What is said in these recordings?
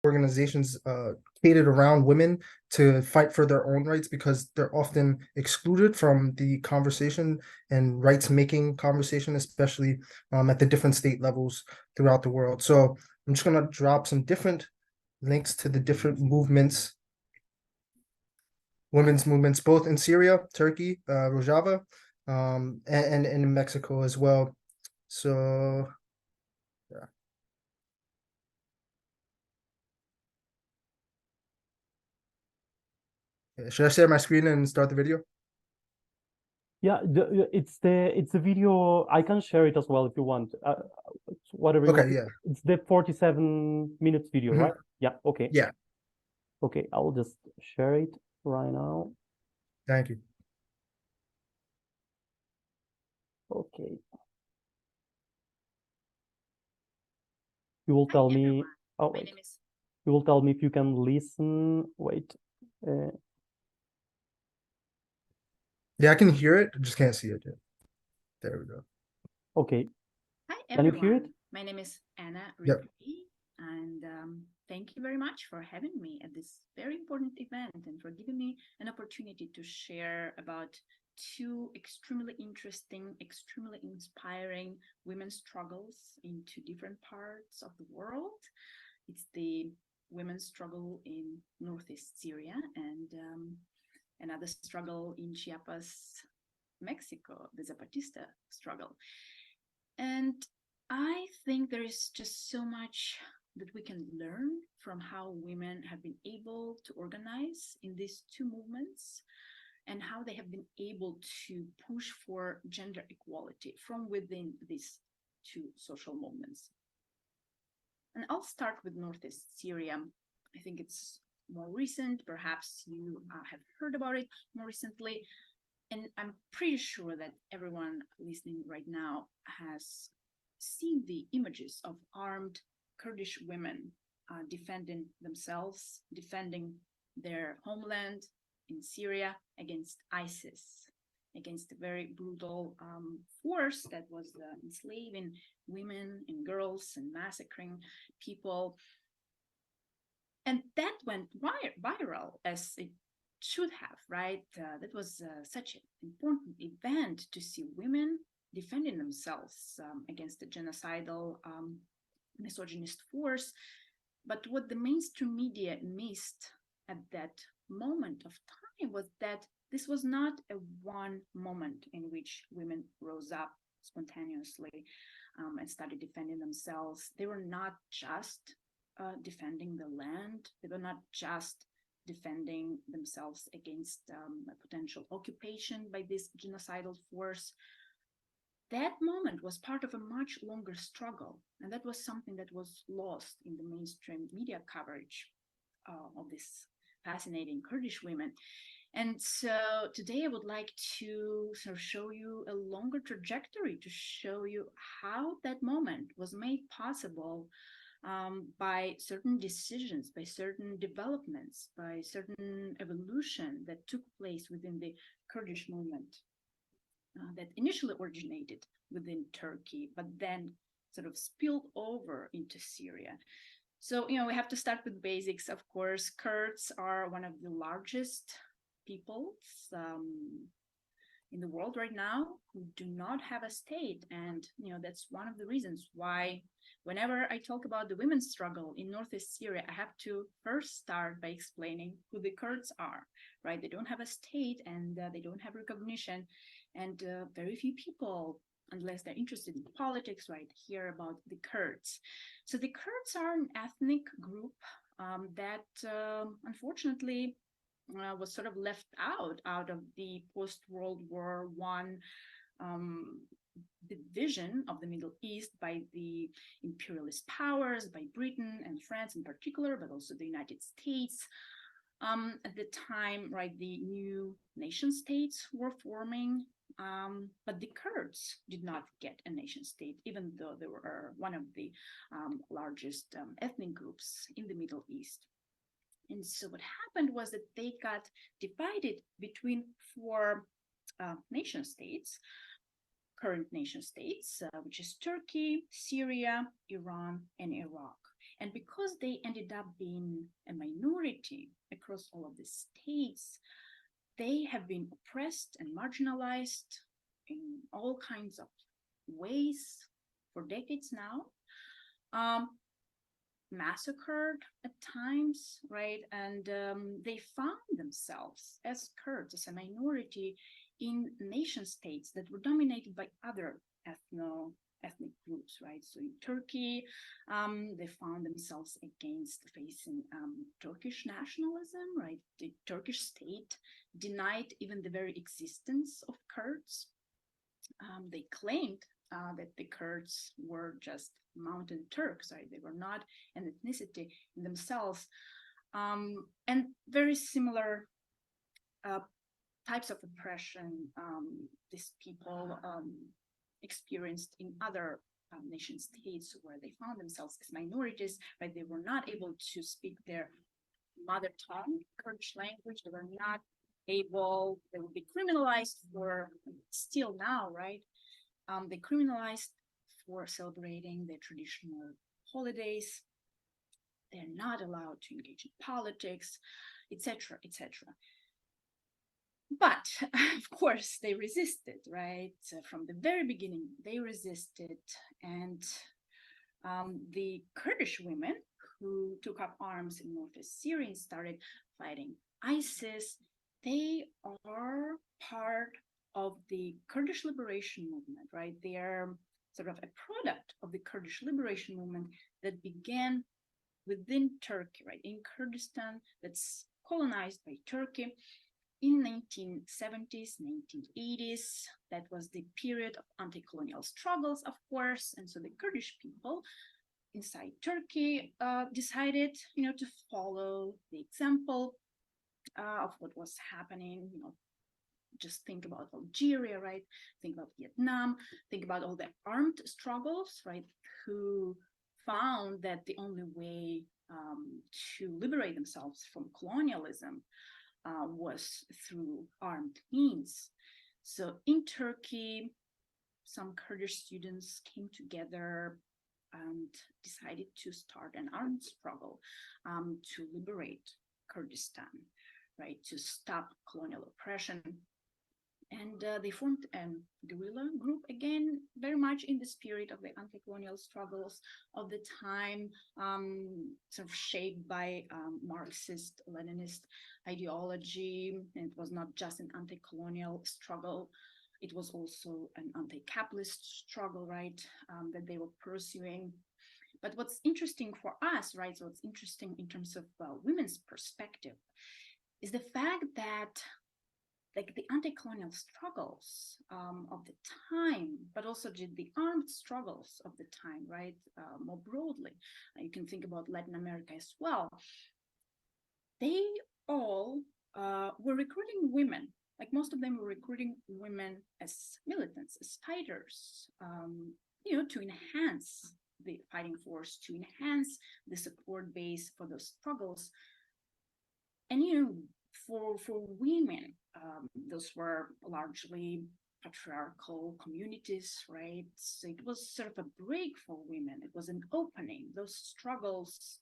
organizations catered around women to fight for their own rights because they're often excluded from the conversation and rights-making conversation, especially at the different state levels throughout the world. So I'm just going to drop some different links to the different movements, women's movements, both in Syria, Turkey, Rojava, and in Mexico as well. So, yeah. Should I share my screen and start the video? Yeah, it's the video. I can share it as well if you want. Whatever you want. Okay, yeah. It's the 47 minutes video, right? Yeah, okay. Yeah. Okay, I'll just share it right now. Thank you. Okay. You will tell me. Oh, wait. You will tell me if you can listen. Wait. Yeah, I can hear it. I just can't see it yet. There we go. Okay. Hi, Can everyone. you hear it? My name is Anna Rebrii, Yep. and thank you very much for having me at this very important event and for giving me an opportunity to share about two extremely interesting, extremely inspiring women's struggles in two different parts of the world. It's the women's struggle in northeast Syria and another struggle in Chiapas, Mexico, the Zapatista struggle. And I think there is just so much that we can learn from how women have been able to organize in these two movements and how they have been able to push for gender equality from within these two social movements. And I'll start with northeast Syria. I think it's more recent. Perhaps you have heard about it more recently. And I'm pretty sure that everyone listening right now has seen the images of armed Kurdish women defending themselves, defending their homeland in Syria against ISIS, against a very brutal force that was enslaving women and girls and massacring people. And that went viral, as it should have, right? That was such an important event to see women defending themselves against a genocidal, misogynist force. But what the mainstream media missed at that moment of time was that this was not a one moment in which women rose up spontaneously and started defending themselves. They were not just defending the land. They were not just defending themselves against a potential occupation by this genocidal force. That moment was part of a much longer struggle, and that was something that was lost in the mainstream media coverage of this fascinating Kurdish women. And so today I would like to sort of show you a longer trajectory to show you how that moment was made possible by certain decisions, by certain developments, by certain evolution that took place within the Kurdish movement that initially originated within Turkey, but then sort of spilled over into Syria. So, we have to start with basics. Of course, Kurds are one of the largest peoples in the world right now who do not have a state. And, that's one of the reasons why whenever I talk about the women's struggle in northeast Syria, I have to first start by explaining who the Kurds are, right? They don't have a state and they don't have recognition. And very few people, unless they're interested in politics, right, hear about the Kurds. So the Kurds are an ethnic group that unfortunately was sort of left out of the post-World War I division of the Middle East by the imperialist powers, by Britain and France in particular, but also the United States. At the time, right, the new nation states were forming, but the Kurds did not get a nation state, even though they were one of the largest ethnic groups in the Middle East. And so what happened was that they got divided between four nation states, current nation states, which is Turkey, Syria, Iran, and Iraq. And because they ended up being a minority across all of the states, they have been oppressed and marginalized in all kinds of ways for decades now, massacred at times, right? And they found themselves as Kurds, as a minority in nation states that were dominated by other ethnic groups, right? So in Turkey, they found themselves facing Turkish nationalism, right? The Turkish state denied even the very existence of Kurds. They claimed that the Kurds were just mountain Turks, right? They were not an ethnicity in themselves. And very similar types of oppression these people experienced in other nation states where they found themselves as minorities, right? They were not able to speak their mother tongue, Kurdish language. They were not able, they would be criminalized for, still now, right? They criminalized for celebrating their traditional holidays. They're not allowed to engage in politics, etc., etc. But of course, they resisted, right? So from the very beginning, they resisted. And the Kurdish women who took up arms in northwest Syria and started fighting ISIS, they are part of the Kurdish liberation movement, right? They are sort of a product of the Kurdish liberation movement that began within Turkey, right? In Kurdistan, that's colonized by Turkey in 1970s, 1980s. That was the period of anti-colonial struggles, of course. And so the Kurdish people inside Turkey decided, to follow the example of what was happening. Just think about Algeria, right? Think about Vietnam, think about all the armed struggles, right? Who found that the only way to liberate themselves from colonialism was through armed means. So in Turkey, some Kurdish students came together and decided to start an armed struggle to liberate Kurdistan, right? To stop colonial oppression. And they formed a guerrilla group, again, very much in the spirit of the anti-colonial struggles of the time, sort of shaped by Marxist, Leninist ideology. And it was not just an anti-colonial struggle, it was also an anti-capitalist struggle, right, that they were pursuing. But what's interesting for us, right, so what's interesting in terms of women's perspective is the fact that like the anti-colonial struggles of the time, but also the armed struggles of the time, right? More broadly, you can think about Latin America as well. They all were recruiting women. Like most of them were recruiting women as militants, as fighters, to enhance the fighting force, to enhance the support base for those struggles. And for women, those were largely patriarchal communities, right? So it was sort of a break for women. It was an opening. Those struggles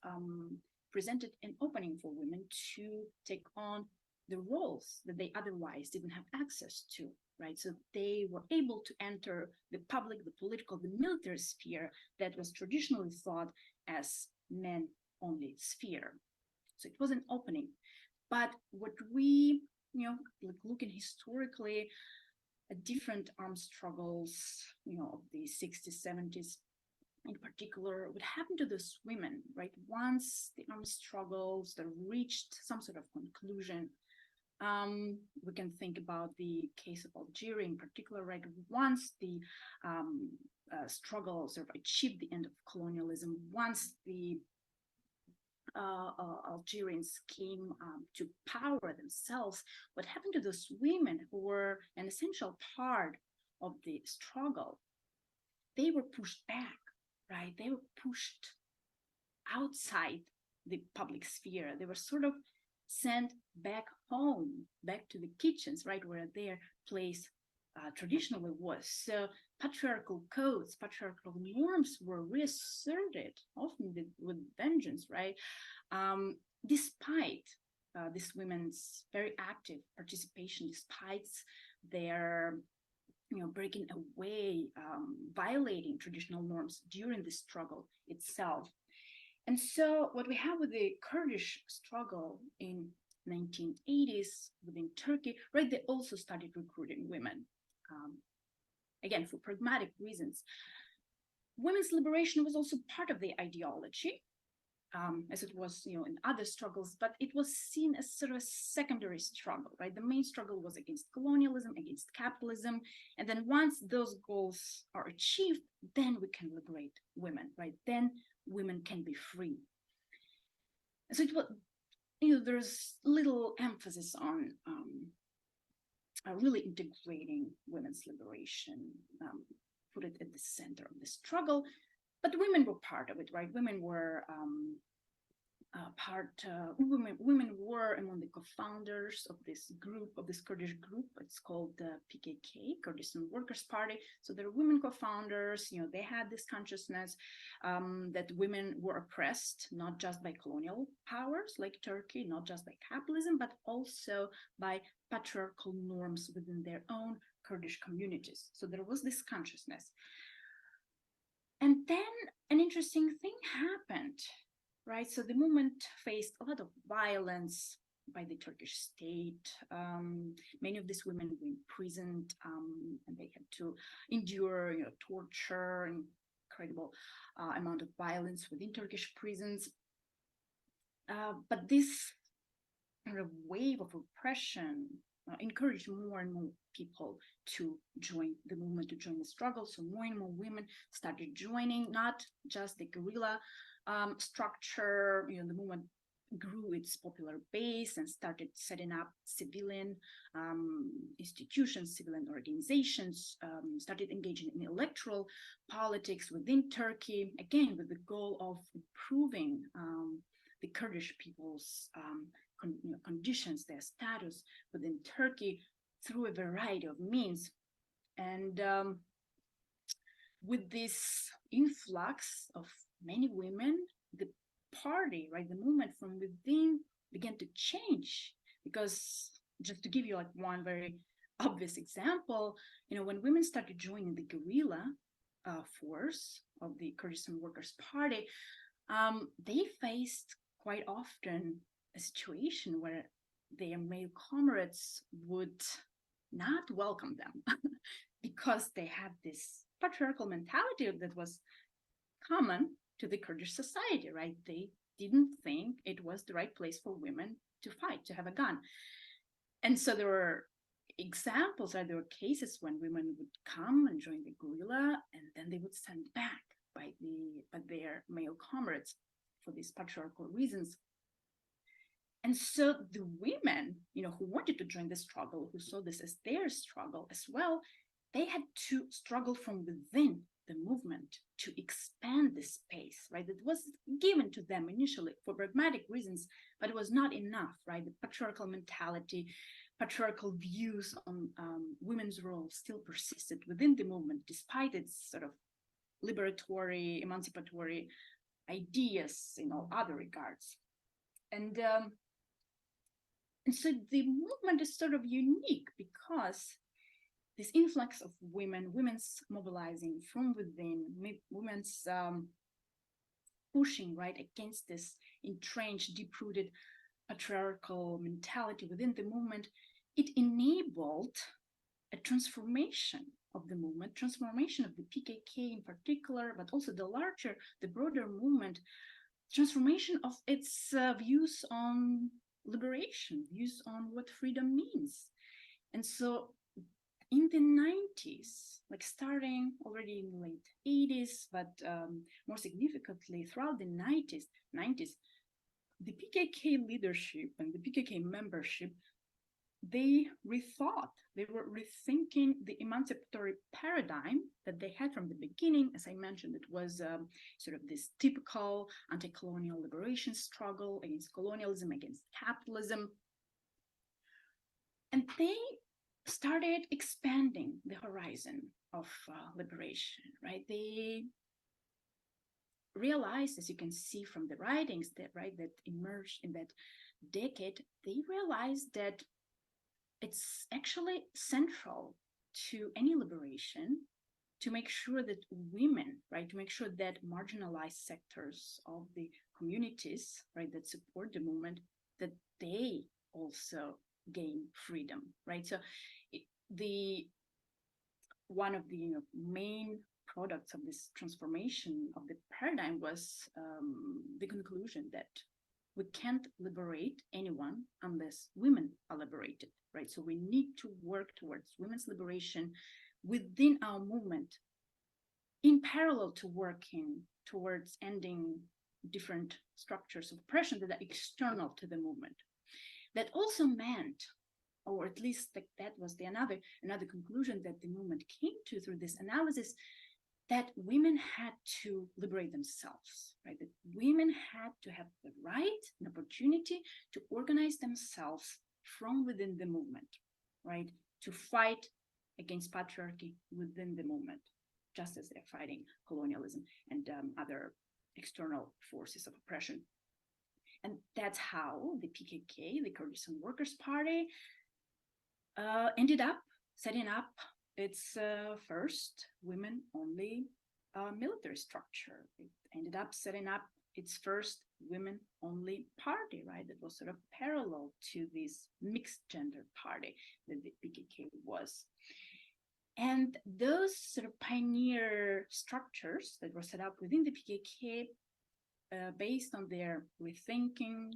presented an opening for women to take on the roles that they otherwise didn't have access to, right? So they were able to enter the public, the political, the military sphere that was traditionally thought as men-only sphere. So it was an opening. But what we, looking historically at different armed struggles, of the 60s, 70s, in particular, what happened to those women, right? Once the armed struggles that reached some sort of conclusion, we can think about the case of Algeria in particular, right? Once the struggle sort of achieved the end of colonialism, once the Algerians came to power themselves, what happened to those women who were an essential part of the struggle? They were pushed back, right? They were pushed outside the public sphere. They were sort of sent back home, back to the kitchens, right, where their place traditionally was. So patriarchal codes, patriarchal norms were reasserted, often with vengeance, right? Despite these women's very active participation, despite their breaking away, violating traditional norms during the struggle itself. And so what we have with the Kurdish struggle in 1980s within Turkey, right, they also started recruiting women, again, for pragmatic reasons. Women's liberation was also part of the ideology, as it was, in other struggles, but it was seen as sort of a secondary struggle, right? The main struggle was against colonialism, against capitalism, and then once those goals are achieved, then we can liberate women, right? Then women can be free. So it was, there's little emphasis on really integrating women's liberation, put it at the center of the struggle. But women were part of it, right? Women were women were among the co-founders of this group, of this Kurdish group. It's called the PKK, Kurdistan Workers' Party. So there are women co-founders. They had this consciousness that women were oppressed, not just by colonial powers like Turkey, not just by capitalism, but also by patriarchal norms within their own Kurdish communities. So there was this consciousness. And then an interesting thing happened, right? So the movement faced a lot of violence by the Turkish state. Many of these women were imprisoned, and they had to endure, torture, incredible amount of violence within Turkish prisons. But this kind of wave of oppression encouraged more and more people to join the movement, to join the struggle. So more and more women started joining, not just the guerrilla structure. The movement grew its popular base and started setting up civilian institutions, civilian organizations, started engaging in electoral politics within Turkey, again, with the goal of improving the Kurdish people's conditions, their status within Turkey through a variety of means. And with this influx of many women, the party, right, the movement from within began to change. Because just to give you like one very obvious example, when women started joining the guerrilla force of the Kurdistan Workers' Party, they faced quite often a situation where their male comrades would not welcome them because they had this patriarchal mentality that was common to the Kurdish society, right? They didn't think it was the right place for women to fight, to have a gun. And so there were examples, there were cases when women would come and join the guerrilla, and then they would stand back by their male comrades for these patriarchal reasons. And so the women, who wanted to join the struggle, who saw this as their struggle as well, they had to struggle from within the movement to expand the space, right? That was given to them initially for pragmatic reasons, but it was not enough, right? The patriarchal mentality, patriarchal views on women's role still persisted within the movement, despite its sort of liberatory, emancipatory ideas in all other regards. And so the movement is sort of unique because this influx of women's mobilizing from within, women's pushing right against this entrenched, deep-rooted patriarchal mentality within the movement, it enabled a transformation of the movement, transformation of the PKK in particular, but also the broader movement, transformation of its views on liberation, views on what freedom means. And so in the 90s, like starting already in the late 80s, but more significantly throughout the 90s, the PKK leadership and the PKK membership, they were rethinking the emancipatory paradigm that they had from the beginning. As I mentioned, it was sort of this typical anti-colonial liberation struggle against colonialism, against capitalism. And they started expanding the horizon of liberation, right? They realized, as you can see from the writings that emerged in that decade, they realized that it's actually central to any liberation to make sure that women, right, to make sure that marginalized sectors of the communities, right, that support the movement, that they also gain freedom, right? So one of the main products of this transformation of the paradigm was the conclusion that we can't liberate anyone unless women are liberated, right? So we need to work towards women's liberation within our movement, in parallel to working towards ending different structures of oppression that are external to the movement. That also meant, or at least that was the another conclusion that the movement came to through this analysis, that women had to liberate themselves, right? That women had to have the right and opportunity to organize themselves from within the movement, right? To fight against patriarchy within the movement, just as they're fighting colonialism and other external forces of oppression. And that's how the PKK, the Kurdistan Workers' Party, ended up setting up its first women-only military structure. It ended up setting up its first women-only party, right? That was sort of parallel to this mixed-gender party that the PKK was. And those sort of pioneer structures that were set up within the PKK, based on their rethinking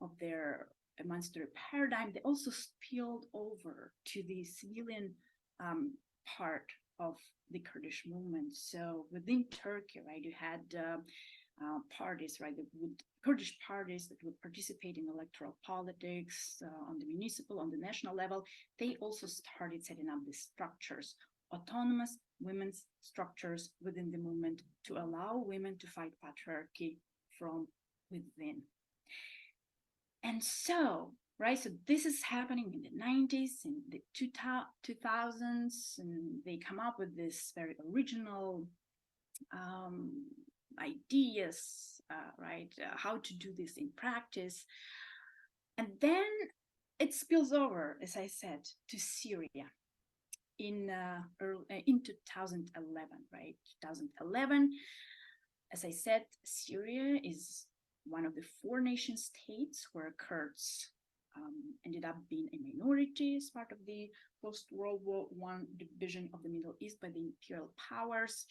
of their emancipatory paradigm, they also spilled over to the civilian part of the Kurdish movement. So within Turkey, right, you had parties, right, Kurdish parties that would participate in electoral politics on the municipal, on the national level. They also started setting up these structures, autonomous women's structures within the movement, to allow women to fight patriarchy from within. And so, right, so this is happening in the 90s, in the 2000s, and they come up with this very original ideas, right, how to do this in practice. And then it spills over, as I said, to Syria in 2011, right? 2011, as I said, Syria is one of the 4 nation states where Kurds ended up being a minority as part of the post-World War I division of the Middle East by the imperial powers.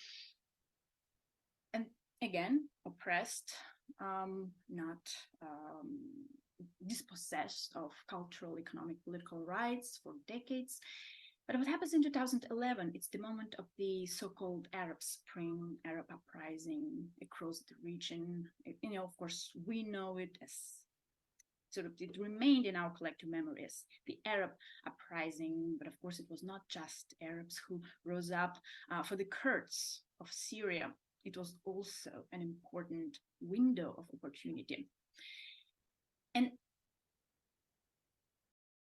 And again, oppressed, not dispossessed of cultural, economic, political rights for decades. But what happens in 2011, it's the moment of the so-called Arab Spring, Arab uprising across the region. You know, of course, we know it as sort of, it remained in our collective memory as the Arab uprising. But of course, it was not just Arabs who rose up. For the Kurds of Syria, it was also an important window of opportunity. And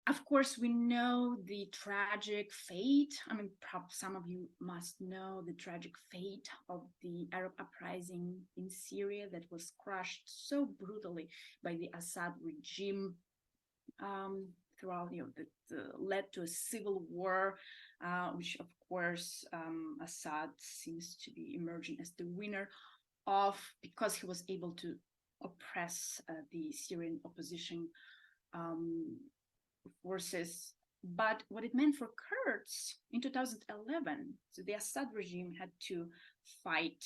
of course, we know the tragic fate. I mean, some of you must know the tragic fate of the Arab uprising in Syria that was crushed so brutally by the Assad regime throughout, that led to a civil war, which of course Assad seems to be emerging as the winner of, because he was able to oppress the Syrian opposition forces. But what it meant for Kurds in 2011, so the Assad regime had to fight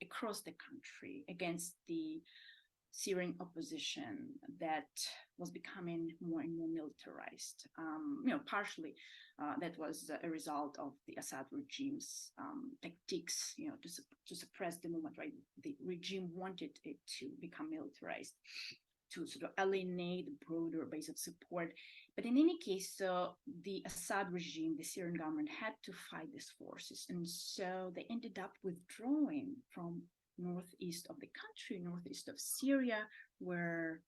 across the country against the Syrian opposition that was becoming more and more militarized. Partially that was a result of the Assad regime's tactics, to suppress the movement, right? The regime wanted it to become militarized, to sort of alienate the broader base of support. But in any case, the Assad regime, the Syrian government, had to fight these forces. And so they ended up withdrawing from northeast of the country, northeast of Syria, where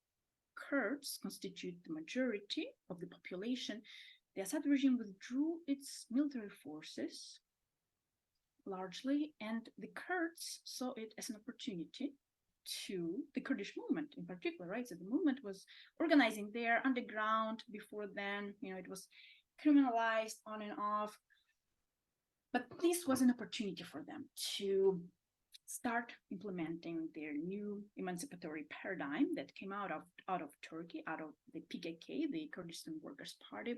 Kurds constitute the majority of the population. the Assad regime withdrew its military forces largely, and the Kurds saw it as an opportunity to the Kurdish movement in particular, right? So the movement was organizing there underground before then, it was criminalized on and off. But this was an opportunity for them to start implementing their new emancipatory paradigm that came out of Turkey, out of the PKK, the Kurdistan Workers' Party.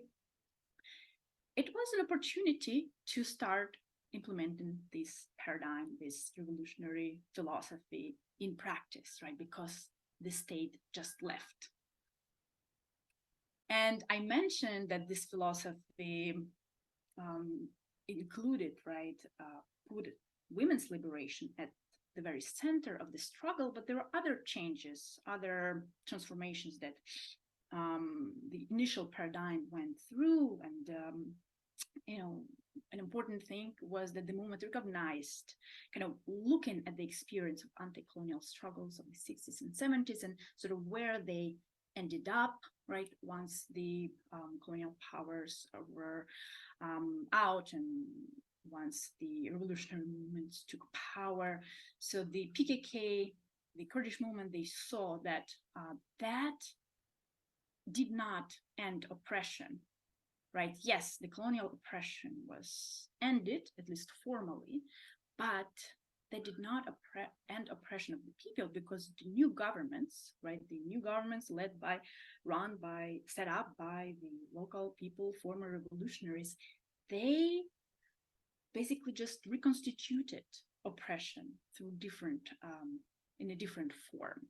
It was an opportunity to start implementing this paradigm, this revolutionary philosophy in practice, right? Because the state just left. And I mentioned that this philosophy included, right, put women's liberation at the very center of the struggle, but there were other changes, other transformations that the initial paradigm went through. And an important thing was that the movement recognized, kind of looking at the experience of anti-colonial struggles of the 60s and 70s and sort of where they ended up, right, once the colonial powers were out and once the revolutionary movements took power. So the PKK, the Kurdish movement, they saw that that did not end oppression, right? Yes, the colonial oppression was ended, at least formally, but they did not end oppression of the people, because the new governments, right, the new governments set up by the local people, former revolutionaries, they basically just reconstituted oppression through in a different form,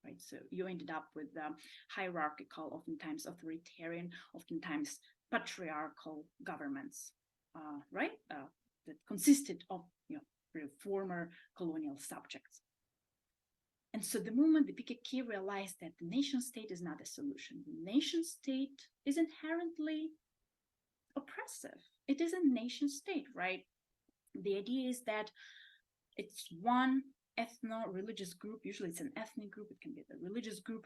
right? So you ended up with hierarchical, oftentimes authoritarian, oftentimes patriarchal governments, right? That consisted of former colonial subjects. And so the moment the PKK realized that the nation state is not a solution, the nation state is inherently oppressive. It is a nation state, right? The idea is that it's one ethno-religious group. Usually it's an ethnic group. It can be a religious group.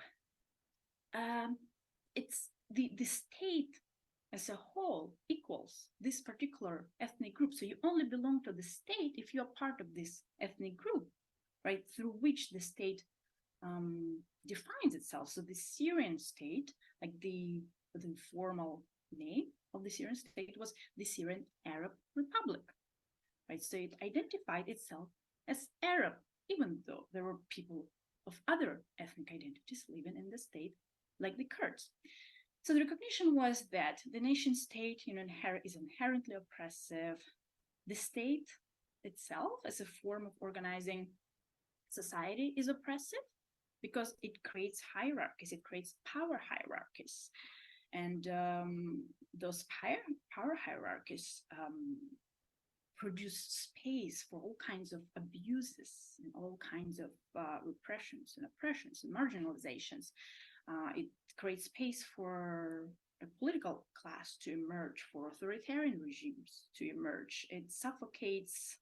It's the state as a whole equals this particular ethnic group. So you only belong to the state if you're part of this ethnic group, right? Through which the state defines itself. So the Syrian state, like the formal name of the Syrian state was the Syrian Arab Republic, right? So it identified itself as Arab, even though there were people of other ethnic identities living in the state, like the Kurds. So the recognition was that the nation state, is inherently oppressive. The state itself, as a form of organizing society, is oppressive because it creates hierarchies, it creates power hierarchies. And those power hierarchies produce space for all kinds of abuses and all kinds of repressions and oppressions and marginalizations. It creates space for a political class to emerge, for authoritarian regimes to emerge. It suffocates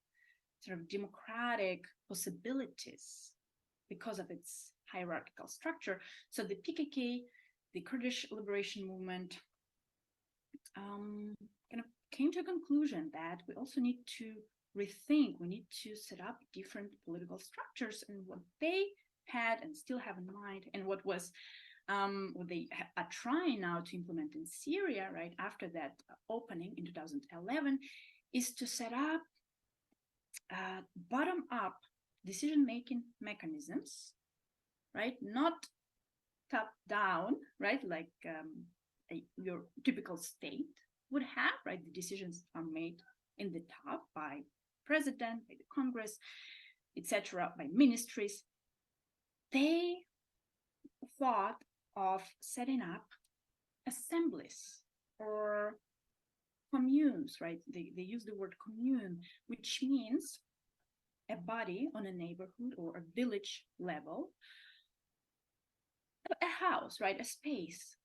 sort of democratic possibilities because of its hierarchical structure. So the PKK, the Kurdish liberation movement, kind of came to a conclusion that we also need to rethink, we need to set up different political structures. And what they had and still have in mind, and what they are trying now to implement in Syria, right, after that opening in 2011, is to set up bottom-up decision-making mechanisms, right, not top-down, right, like your typical state would have, right? The decisions are made in the top by president, by the Congress, etc., by ministries. They thought of setting up assemblies or communes, right? They use the word commune, which means a body on a neighborhood or a village level, a house, right? A space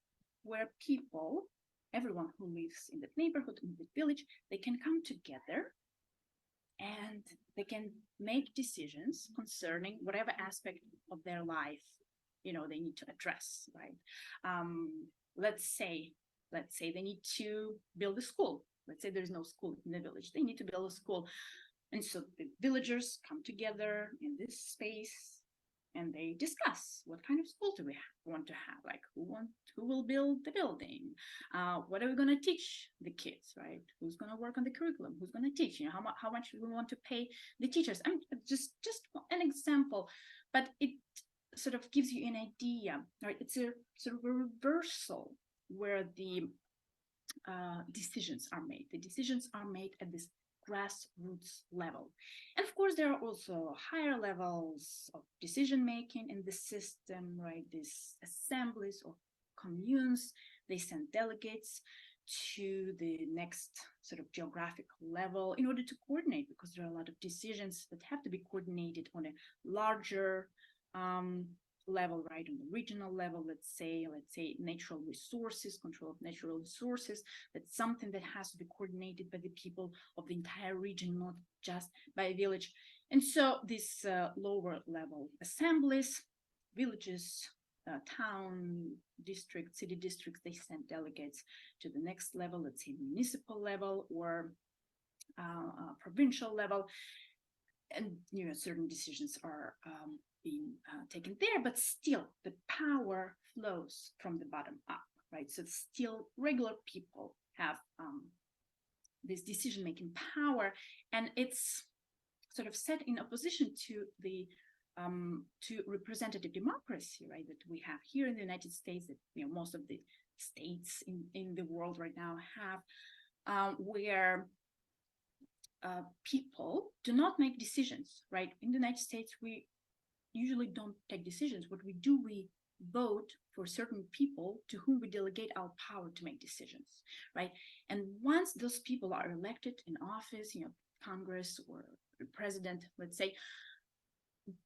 where people, everyone who lives in that neighborhood, in the village, they can come together and they can make decisions concerning whatever aspect of their life, they need to address, right? Let's say let's say they need to build a school. Let's say there's no school in the village. They need to build a school. And so the villagers come together in this space and they discuss what kind of school do we want to have, like who will build the building, what are we going to teach the kids, right? Who's going to work on the curriculum, who's going to teach, how much we want to pay the teachers. I mean, just an example, but it sort of gives you an idea, right? It's a sort of a reversal where the decisions are made. The decisions are made at this grassroots level. And of course, there are also higher levels of decision making in the system, right? These assemblies or communes, they send delegates to the next sort of geographic level in order to coordinate, because there are a lot of decisions that have to be coordinated on a larger level, right? On the regional level, let's say natural resources, control of natural resources. That's something that has to be coordinated by the people of the entire region, not just by a village. And so these lower level assemblies, villages, town, district, city districts, they send delegates to the next level, let's say municipal level or provincial level. And certain decisions are being taken there, but still the power flows from the bottom up, right? So still regular people have this decision-making power, and it's sort of set in opposition to the to representative democracy, right? That we have here in the United States, that most of the states in the world right now have, where people do not make decisions, right? In the United States, we usually don't take decisions. What we do, we vote for certain people to whom we delegate our power to make decisions, right? And once those people are elected in office, Congress or the president, let's say,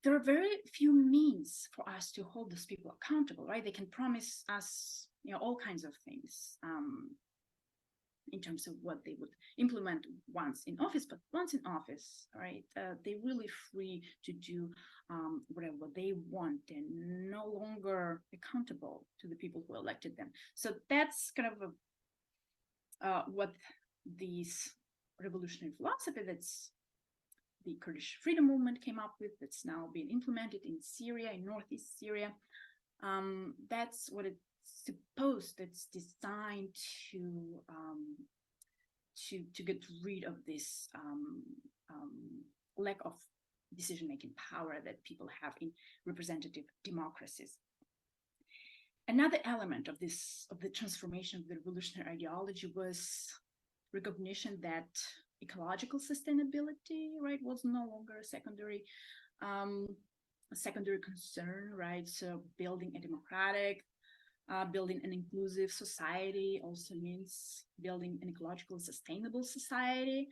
there are very few means for us to hold those people accountable, right? They can promise us, all kinds of things, in terms of what they would implement once in office, but once in office, right, they're really free to do whatever they want and no longer accountable to the people who elected them. So that's kind of what these revolutionary philosophy that's the Kurdish freedom movement came up with, that's now being implemented in Syria, in northeast Syria. That's what it's supposed, it's designed to get rid of this lack of decision-making power that people have in representative democracies. Another element of the transformation of the revolutionary ideology was recognition that ecological sustainability, right, was no longer a secondary concern, right? So building a democratic, building an inclusive society also means building an ecological sustainable society.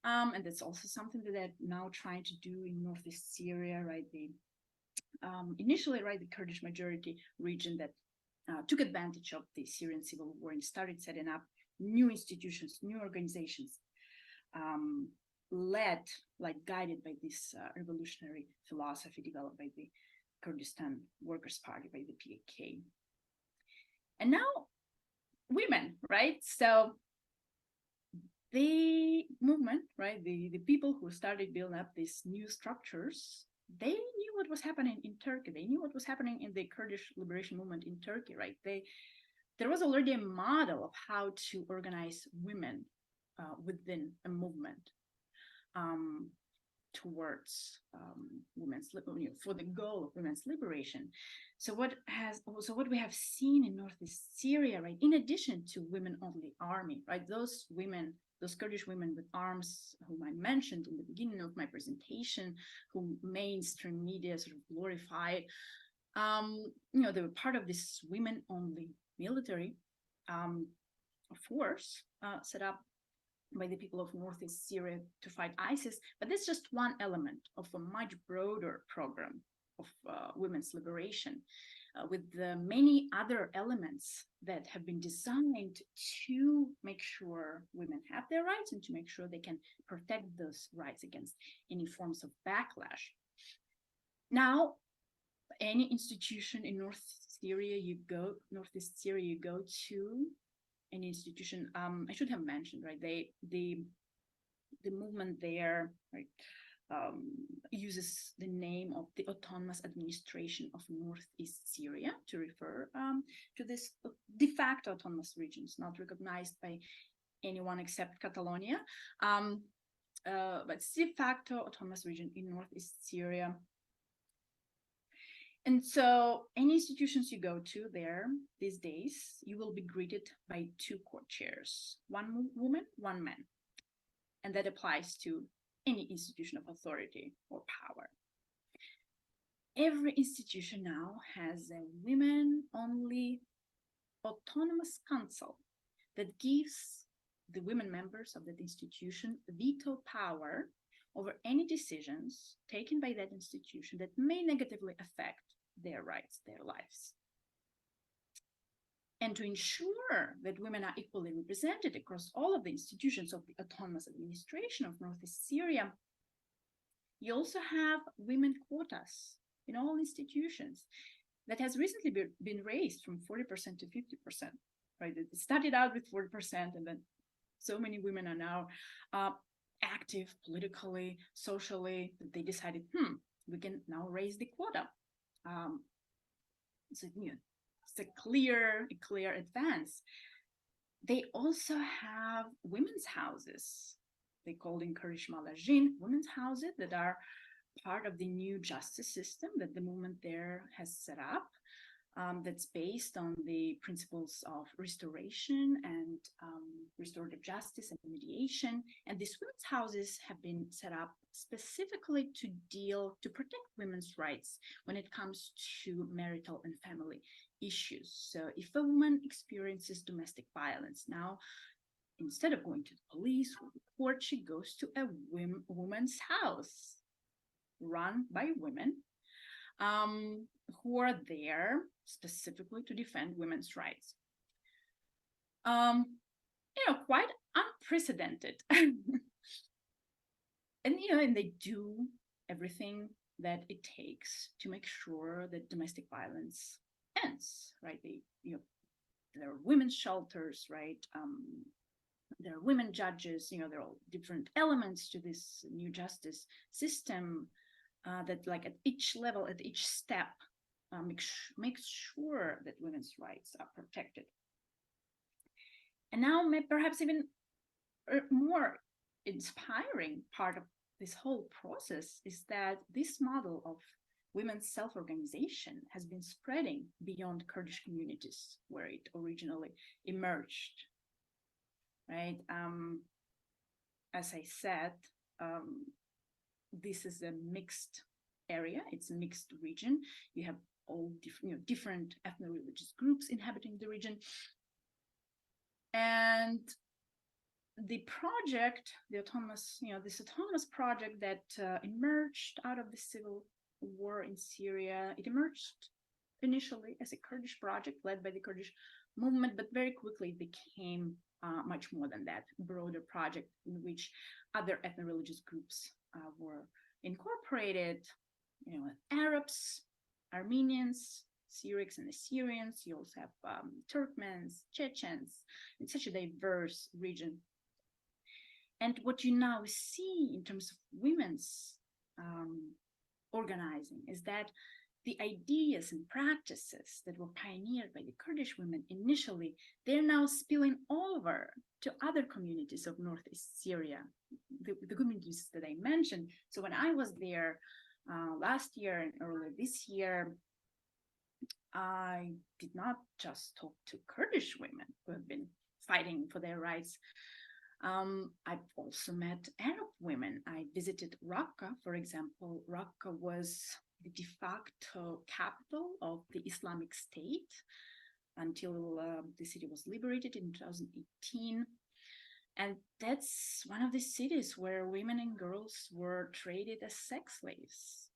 And that's also something that they're now trying to do in northeast Syria, right? Initially, right, the Kurdish majority region that took advantage of the Syrian civil war and started setting up new institutions, new organizations, guided by this revolutionary philosophy developed by the Kurdistan Workers' Party, by the PKK. And now women, right? So the movement, right? The people who started building up these new structures, they knew what was happening in Turkey. They knew what was happening in the Kurdish liberation movement in Turkey, right? There was already a model of how to organize women within a movement towards for the goal of women's liberation. So what we have seen in northeast Syria, right, in addition to women-only army, right, those Kurdish women with arms, whom I mentioned in the beginning of my presentation, whom mainstream media sort of glorified, they were part of this women-only military force set up by the people of northeast Syria to fight ISIS. But that's just one element of a much broader program of women's liberation, with many other elements that have been designed to make sure women have their rights and to make sure they can protect those rights against any forms of backlash. Now, any institution in northeast Syria you go to, any institution. I should have mentioned, right? The movement there, right, uses the name of the Autonomous Administration of Northeast Syria to refer to this de facto autonomous regions, not recognized by anyone except Catalonia, but de facto autonomous region in Northeast Syria. And so any institutions you go to there these days, you will be greeted by 2 court chairs, 1 woman, 1 man. And that applies to any institution of authority or power. Every institution now has a women-only autonomous council that gives the women members of that institution veto power over any decisions taken by that institution that may negatively affect their rights, their lives. And to ensure that women are equally represented across all of the institutions of the Autonomous Administration of Northeast Syria, you also have women quotas in all institutions that has recently been raised from 40% to 50%, right? It started out with 40%, and then so many women are now active politically, socially, that they decided, we can now raise the quota. So, it's a clear advance. They also have women's houses. They call in Kurdish malajin, women's houses that are part of the new justice system that the movement there has set up. That's based on the principles of restoration and restorative justice and mediation. And these women's houses have been set up specifically to protect women's rights when it comes to marital and family issues. So if a woman experiences domestic violence, now instead of going to the police or the court, she goes to a women's house run by women who are there specifically to defend women's rights. Quite unprecedented. And they do everything that it takes to make sure that domestic violence ends, right? There are women's shelters, right? There are women judges, there are all different elements to this new justice system that, like, at each level, at each step, makes sure that women's rights are protected. And now, perhaps even more inspiring part of this whole process is that this model of women's self-organization has been spreading beyond Kurdish communities where it originally emerged, right? As I said, this is a mixed area. It's a mixed region. You have all different ethno-religious groups inhabiting the region. And the project, this autonomous project that emerged out of the civil war in Syria, it emerged initially as a Kurdish project led by the Kurdish movement, but very quickly it became much more than that, broader project in which other ethno-religious groups were incorporated, Arabs, Armenians, Syrians and Assyrians. You also have Turkmens, Chechens. It's such a diverse region. And what you now see in terms of women's organizing is that the ideas and practices that were pioneered by the Kurdish women initially, they're now spilling over to other communities of Northeast Syria, the communities that I mentioned. So when I was there last year and earlier this year, I did not just talk to Kurdish women who have been fighting for their rights. I've also met Arab women. I visited Raqqa, for example. Raqqa was the de facto capital of the Islamic State until the city was liberated in 2018. And that's one of the cities where women and girls were traded as sex slaves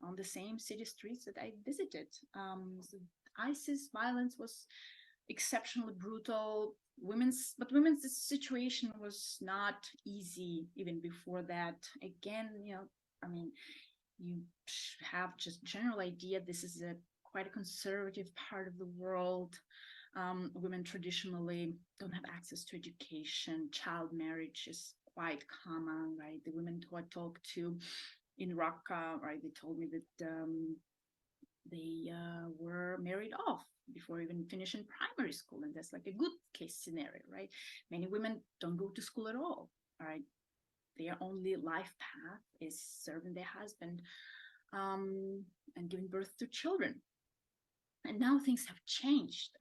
on the same city streets that I visited. So ISIS violence was exceptionally brutal. Women's situation was not easy even before that. Again, you have just general idea. This is quite a conservative part of the world. Women traditionally don't have access to education. Child marriage is quite common, right? The women who I talked to in Raqqa, right, they told me that they were married off before even finishing primary school, and that's like a good case scenario, right? Many women don't go to school at all, right? Their only life path is serving their husband and giving birth to children. And now things have changed.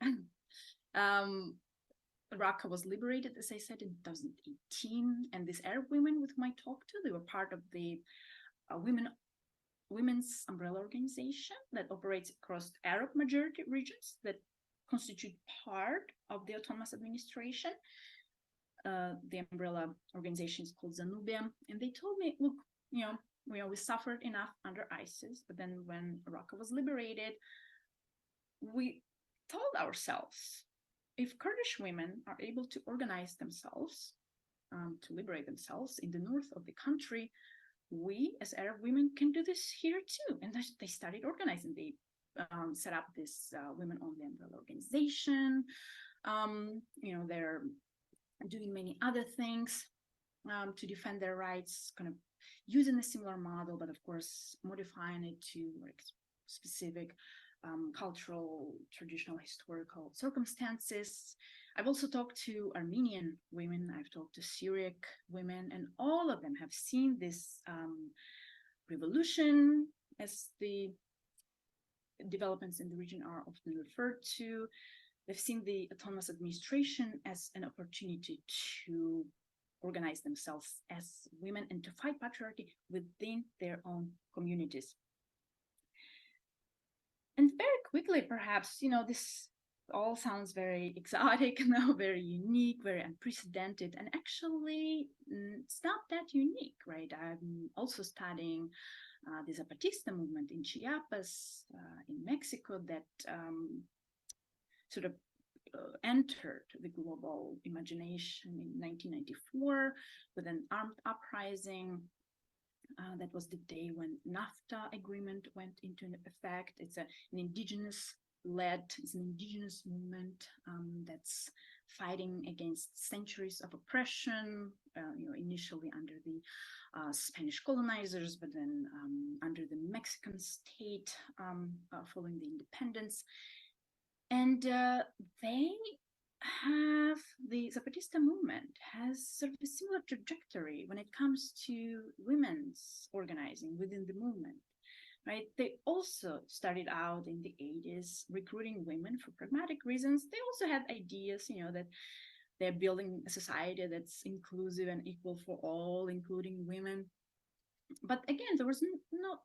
Raqqa was liberated, as I said, in 2018, and these Arab women with whom I talked to, they were part of the women's umbrella organization that operates across Arab majority regions that constitute part of the autonomous administration. The umbrella organization is called Zanubia, and they told me, look, we suffered enough under ISIS, but then when Raqqa was liberated, we told ourselves, if Kurdish women are able to organize themselves, to liberate themselves in the north of the country, we as Arab women can do this here too. And they started organizing. They set up this women-only umbrella organization. They're doing many other things to defend their rights, kind of using a similar model, but of course modifying it to like specific cultural, traditional, historical circumstances. I've also talked to Armenian women, I've talked to Syriac women, and all of them have seen this revolution, as the developments in the region are often referred to. They've seen the autonomous administration as an opportunity to organize themselves as women and to fight patriarchy within their own communities. And very quickly, perhaps, this all sounds very exotic, very unique, very unprecedented, and actually it's not that unique, right? I'm also studying the Zapatista movement in Chiapas, in Mexico, that sort of entered the global imagination in 1994 with an armed uprising. That was the day when NAFTA agreement went into effect. It's an indigenous movement that's fighting against centuries of oppression, initially under the Spanish colonizers, but then under the Mexican state following the independence. And the Zapatista movement has sort of a similar trajectory when it comes to women's organizing within the movement, right? They also started out in the 80s recruiting women for pragmatic reasons. They also had ideas, that they're building a society that's inclusive and equal for all, including women. But again, there was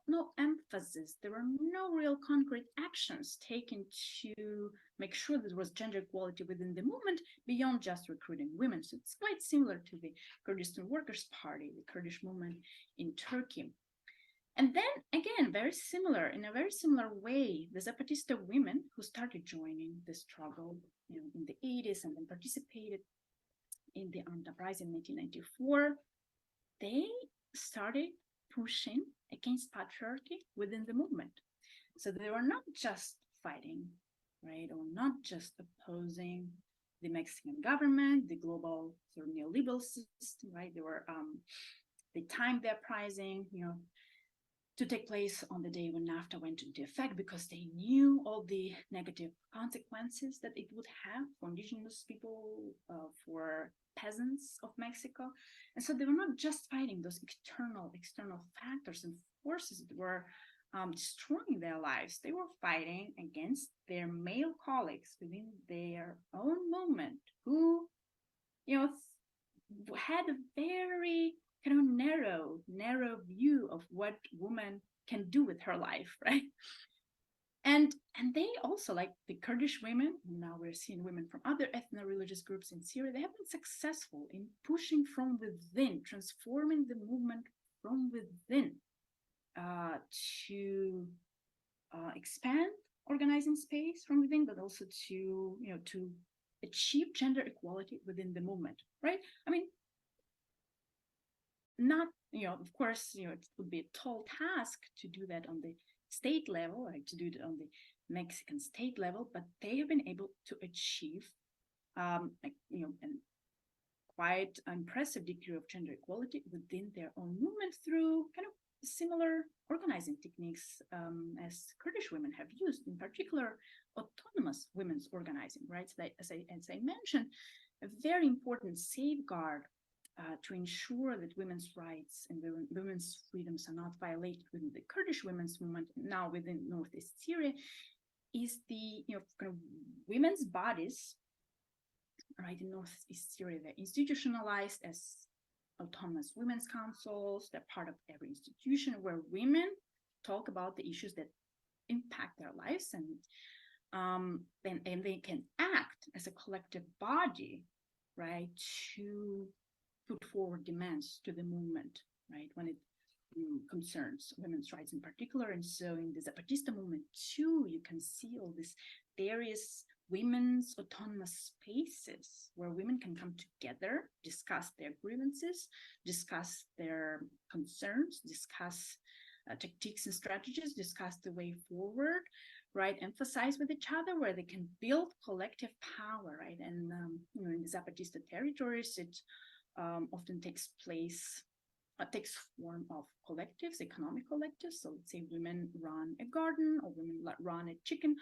no emphasis. There were no real concrete actions taken to make sure that there was gender equality within the movement beyond just recruiting women. So it's quite similar to the Kurdistan Workers' Party, the Kurdish movement in Turkey. And then again, in a very similar way, the Zapatista women who started joining the struggle in the 80s and then participated in the armed uprising in 1994, they started pushing against patriarchy within the movement. So they were not just fighting, right, or not just opposing the Mexican government, the global sort of neoliberal system, right? They timed their uprising, to take place on the day when NAFTA went into effect, because they knew all the negative consequences that it would have for indigenous people, for peasants of Mexico. And so they were not just fighting those external factors and forces that were destroying their lives. They were fighting against their male colleagues within their own movement who, had a very kind of narrow view of what woman can do with her life, right? And they also, like the Kurdish women, now we're seeing women from other ethno-religious groups in Syria, they have been successful in pushing from within, transforming the movement from within to expand organizing space from within, but also to achieve gender equality within the movement, right? I mean, not, of course, it would be a tall task to do that on the state level, like to do it on the Mexican state level, but they have been able to achieve, an quite impressive degree of gender equality within their own movement through kind of similar organizing techniques as Kurdish women have used, in particular autonomous women's organizing, right? So that, as I mentioned, a very important safeguard to ensure that women's rights and women's freedoms are not violated within the Kurdish women's movement, now within Northeast Syria, is the kind of women's bodies, right, in Northeast Syria. They're institutionalized as autonomous women's councils. They're part of every institution where women talk about the issues that impact their lives, and they can act as a collective body, right, to put forward demands to the movement, right, when it concerns women's rights in particular. And so in the Zapatista movement too, you can see all these various women's autonomous spaces where women can come together, discuss their grievances, discuss their concerns, discuss tactics and strategies, discuss the way forward, right, emphasize with each other, where they can build collective power, right. And in the Zapatista territories, it often takes form of collectives, economic collectives. So let's say women run a garden, or women run a chicken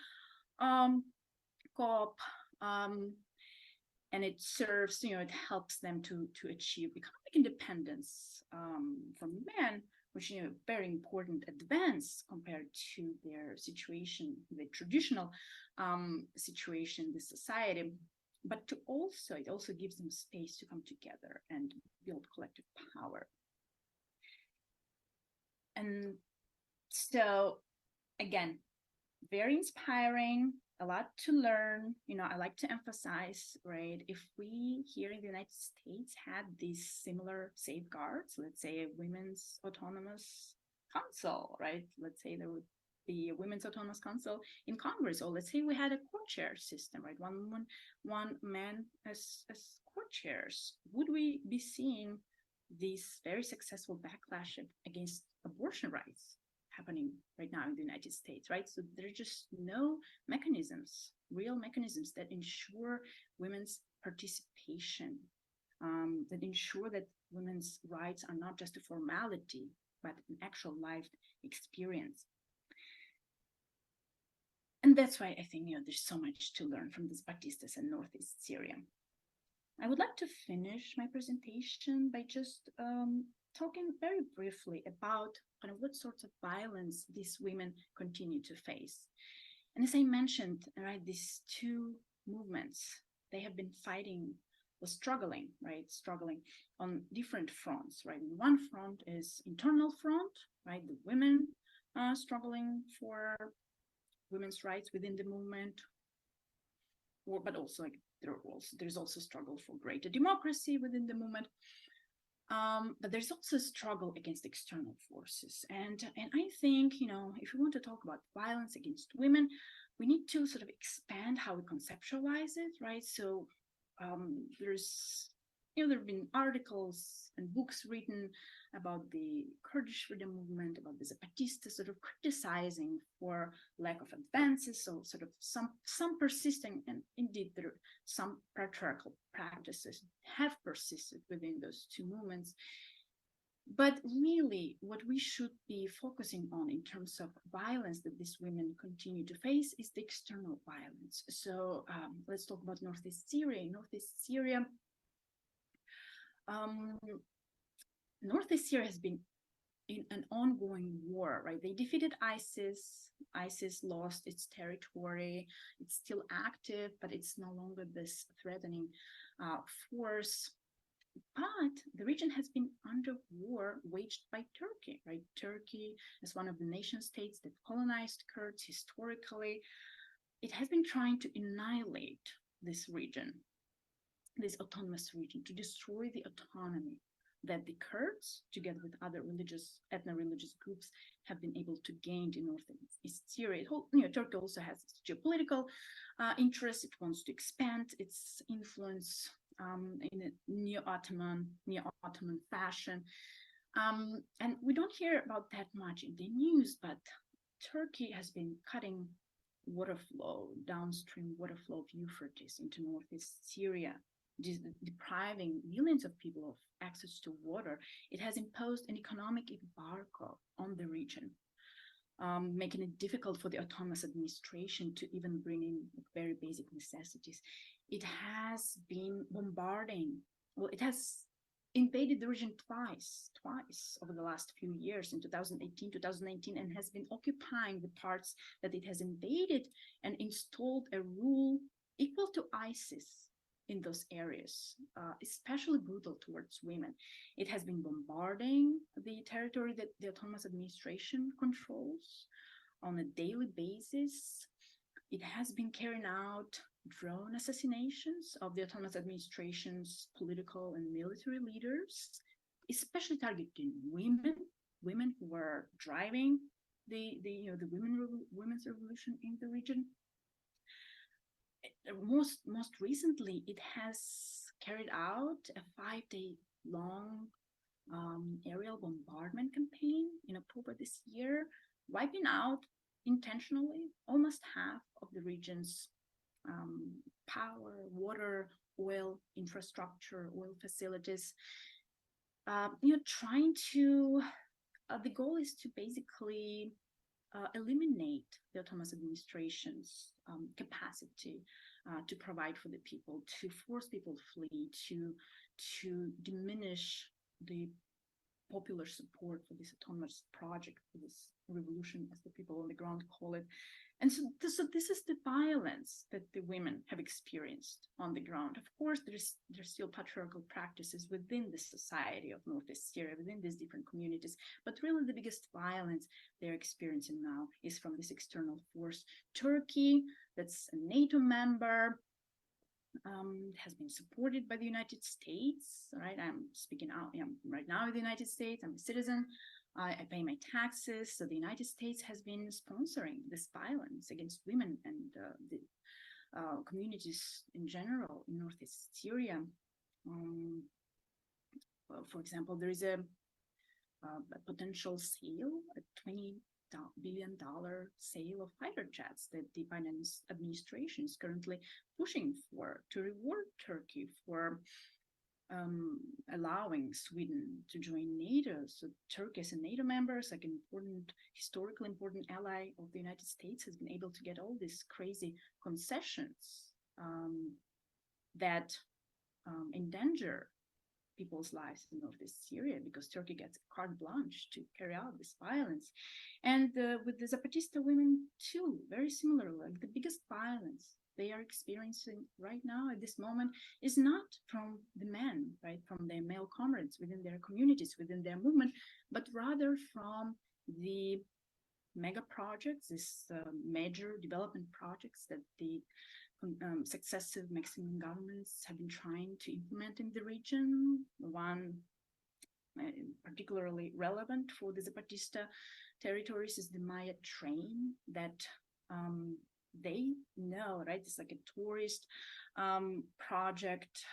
co-op, and it serves, it helps them to achieve economic independence from men, which very important advance compared to their situation, the traditional situation in the society. But it also gives them space to come together and build collective power. And so, again, very inspiring, a lot to learn. I like to emphasize, right, if we here in the United States had these similar safeguards, let's say a women's autonomous council, right? Let's say there would be a women's autonomous council in Congress, or let's say we had a co-chair system, right? One woman, one man as co-chairs. Would we be seeing this very successful backlash against abortion rights happening right now in the United States, right? So there are just no mechanisms, real mechanisms that ensure women's participation, that ensure that women's rights are not just a formality, but an actual life experience. And that's why I think there's so much to learn from the Zapatistas in Northeast Syria. I would like to finish my presentation by just talking very briefly about kind of what sorts of violence these women continue to face. And as I mentioned, right, these two movements, they have been fighting or struggling on different fronts, right? And one front is internal front, right? The women struggling for women's rights within the movement, but also there's also struggle for greater democracy within the movement. But there's also a struggle against external forces. And I think, if we want to talk about violence against women, we need to sort of expand how we conceptualize it, right? So there have been articles and books written about the Kurdish freedom movement, about the Zapatistas, sort of criticizing for lack of advances, so sort of some persisting, and indeed there are some patriarchal practices have persisted within those two movements. But really, what we should be focusing on in terms of violence that these women continue to face is the external violence. So let's talk about Northeast Syria. In Northeast Syria, Northeast Syria has been in an ongoing war, right? They defeated ISIS. ISIS lost its territory. It's still active, but it's no longer this threatening force. But the region has been under war waged by Turkey, right? Turkey, as one of the nation states that colonized Kurds historically, it has been trying to annihilate this region, this autonomous region, to destroy the autonomy that the Kurds, together with other ethno-religious groups, have been able to gain in Northeast Syria. Turkey also has geopolitical interests. It wants to expand its influence in a neo-Ottoman fashion. And we don't hear about that much in the news, but Turkey has been cutting water flow, downstream water flow of Euphrates into northeast Syria, depriving millions of people of access to water. It has imposed an economic embargo on the region, making it difficult for the autonomous administration to even bring in very basic necessities. It has been bombarding, well, it has invaded the region twice over the last few years, in 2018, 2019, and has been occupying the parts that it has invaded and installed a rule equal to ISIS in those areas, especially brutal towards women. It has been bombarding the territory that the autonomous administration controls on a daily basis. It has been carrying out drone assassinations of the autonomous administration's political and military leaders, especially targeting women who were driving the women's revolution in the region. Most recently, it has carried out a 5-day long aerial bombardment campaign in October this year, wiping out intentionally almost half of the region's power, water, oil infrastructure, oil facilities. Trying to, the goal is to basically eliminate the autonomous administration's capacity to provide for the people, to force people to flee, to diminish the popular support for this autonomous project, for this revolution, as the people on the ground call it. And so this is the violence that the women have experienced on the ground. Of course, there's still patriarchal practices within the society of Northeast Syria, within these different communities, but really the biggest violence they're experiencing now is from this external force. Turkey, that's a NATO member, has been supported by the United States, right? I'm speaking out, right now in the United States, I'm a citizen. I pay my taxes. So the United States has been sponsoring this violence against women and the communities in general in Northeast Syria. Well, for example, there is a potential sale, a $20 billion sale of fighter jets that the Biden administration is currently pushing for to reward Turkey for allowing Sweden to join NATO. So Turkey as a NATO member, like an important, historically important ally of the United States, has been able to get all these crazy concessions that endanger people's lives in Northeast Syria, because Turkey gets carte blanche to carry out this violence. And with the Zapatista women too, very similar, like the biggest violence they are experiencing right now at this moment is not from the men, right, from their male comrades within their communities, within their movement, but rather from the mega projects, these major development projects that the successive Mexican governments have been trying to implement in the region. One particularly relevant for the Zapatista territories is the Maya train that they know, right? It's like a tourist project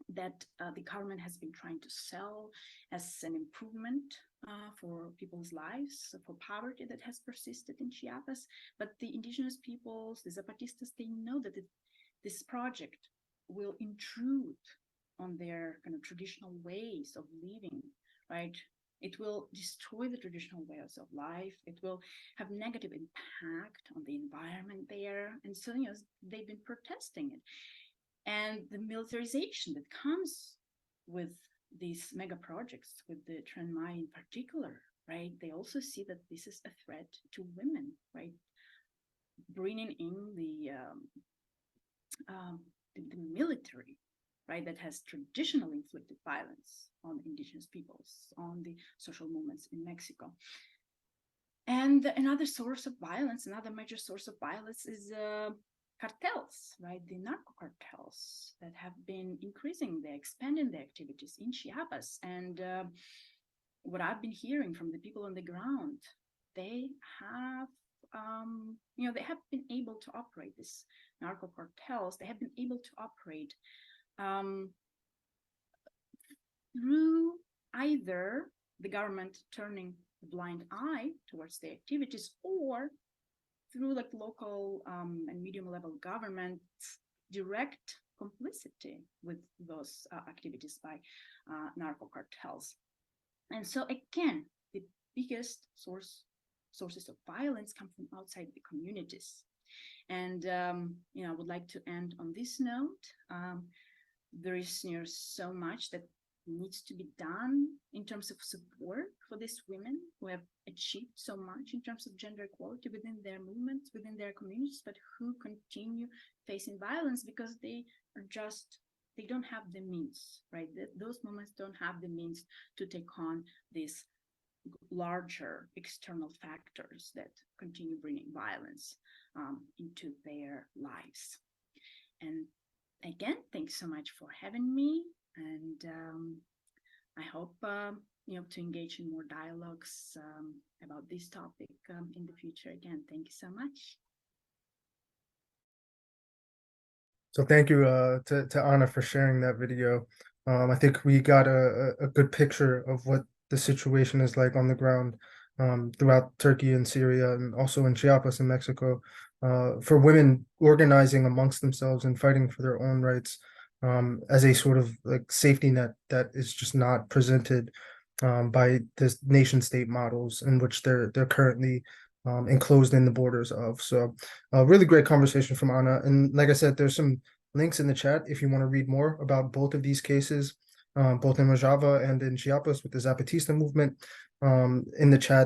that the government has been trying to sell as an improvement for people's lives, for poverty that has persisted in Chiapas. But the indigenous peoples, the Zapatistas, they know that this project will intrude on their kind of traditional ways of living, right? It will destroy the traditional ways of life. It will have negative impact on the environment there. And so, they've been protesting it. And the militarization that comes with these mega projects, with the Tren Maya in particular, right? They also see that this is a threat to women, right? Bringing in the military, right, that has traditionally inflicted violence on indigenous peoples, on the social movements in Mexico. And another source of violence, another major source of violence is cartels, right? The narco cartels that have been expanding their activities in Chiapas. And what I've been hearing from the people on the ground, they have, they have been able to operate these narco cartels. They have been able to operate through either the government turning a blind eye towards their activities, or through like local and medium level governments direct complicity with those activities by narco cartels. And so again, the biggest sources of violence come from outside the communities. And I would like to end on this note. There is so much that needs to be done in terms of support for these women who have achieved so much in terms of gender equality within their movements, within their communities, but who continue facing violence because they don't have the means, right? Those movements don't have the means to take on these larger external factors that continue bringing violence into their lives. And again, thanks so much for having me. And I hope to engage in more dialogues about this topic in the future. Again, thank you so much. So thank you to Anna for sharing that video. I think we got a good picture of what the situation is like on the ground throughout Turkey and Syria, and also in Chiapas in Mexico, for women organizing amongst themselves and fighting for their own rights, as a sort of like safety net that is just not presented by the nation state models in which they're currently enclosed in the borders of. So a really great conversation from Anna. And like I said, there's some links in the chat if you want to read more about both of these cases, both in Rojava and in Chiapas with the Zapatista movement, in the chat.